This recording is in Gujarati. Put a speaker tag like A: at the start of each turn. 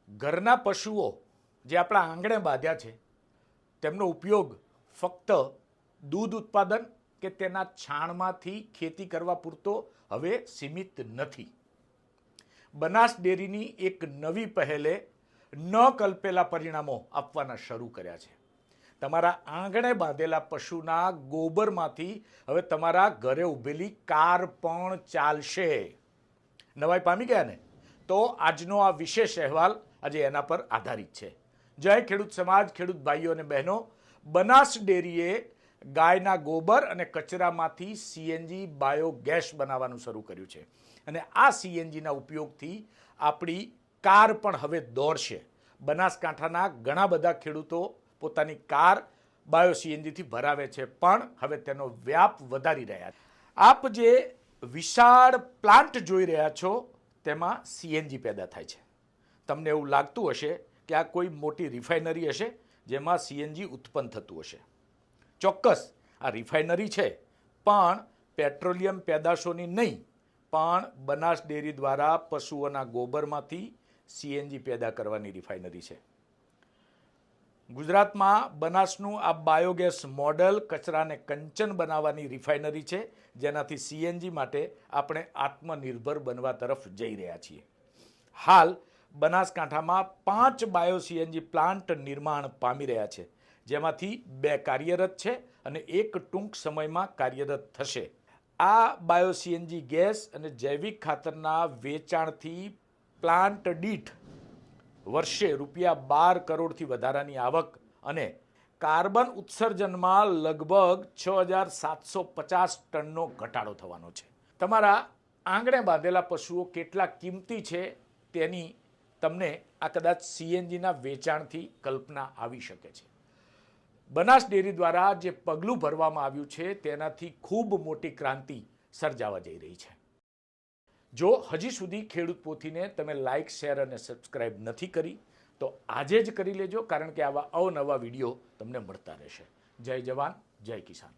A: ઘરના પશુઓ જે આપણા આંગણે બાંધ્યા છે તેમનો ઉપયોગ ફક્ત દૂધ ઉત્પાદન કે તેના છાણમાંથી ખેતી કરવા પૂરતો હવે સીમિત નથી. બનાસ ડેરીની એક નવી પહેલે ન કલ્પેલા પરિણામો આપવાના શરૂ કર્યા છે. તમારા આંગણે બાંધેલા પશુના ગોબરમાંથી હવે તમારા ઘરે ઊભેલી કાર પણ ચાલશે. નવાઈ પામી ગયા ને? તો આજનો આ વિશેષ અહેવાલ આજે એના પર આધારિત છે. જય ખેડૂત સમાજ, ખેડૂત ભાઈઓ અને બહેનો, બનાસ ડેરીએ ગાયના ગોબર અને કચરામાંથી સીએનજી બાયોગેસ બનાવવાનું શરૂ કર્યું છે અને આ સીએનજીના ઉપયોગથી આપણી કાર પણ હવે દોડશે. બનાસકાંઠાના ઘણા બધા ખેડૂતો પોતાની કાર બાયો સીએનજીથી ભરાવે છે, પણ હવે તેનો વ્યાપ વધારી રહ્યા છે. આપ જે વિશાળ પ્લાન્ટ જોઈ રહ્યા છો તેમાં સીએનજી પેદા થાય છે. તમને એવું લાગતું હશે કે આ કોઈ મોટી રિફાઇનરી હશે જેમાં સીએનજી ઉત્પન્ન થતું હશે. ચોક્કસ આ રિફાઇનરી છે, પણ પેટ્રોલિયમ પેદાશોની નહીં, પણ બનાસ ડેરી દ્વારા પશુઓના ગોબરમાંથી સીએનજી પેદા કરવાની રિફાઇનરી છે. ગુજરાતમાં બનાસનું આ બાયોગેસ મોડલ કચરાને કંચન બનાવવાની રિફાઇનરી છે, જેનાથી સીએનજી માટે આપણે આત્મનિર્ભર બનવા તરફ જઈ રહ્યા છીએ. હાલ બનાસકાંઠામાં 5 બાયો સીએનજી પ્લાન્ટ નિર્માણ પામી રહ્યા છે, જેમાંથી 2 કાર્યરત છે અને 1 ટૂંક સમયમાં કાર્યરત થશે. આ બાયો સીએનજી ગેસ અને જૈવિક ખાતરના વેચાણથી પ્લાન્ટ દીઠ વર્ષે ₹12 કરોડથી વધારાની આવક અને કાર્બન ઉત્સર્જનમાં લગભગ 6750 ટનનો ઘટાડો થવાનો છે. તમારા આંગણે બાંધેલા પશુઓ કેટલા કિંમતી છે તેની તમને આ કદાચ સીએનજીના વેચાણથી કલ્પના આવી શકે છે. બનાસ ડેરી દ્વારા જે પગલું ભરવામાં આવ્યું છે તેનાથી ખૂબ મોટી ક્રાંતિ સર્જાવા જઈ રહી છે. જો હજી સુધી ખેડૂત પોથીને તમે લાઇક, શેર અને સબસ્ક્રાઇબ નથી કરી તો આજે જ કરી લેજો, કારણ કે આવા અવનવા વિડીયો તમને મળતા રહેશે. જય જવાન, જય કિસાન.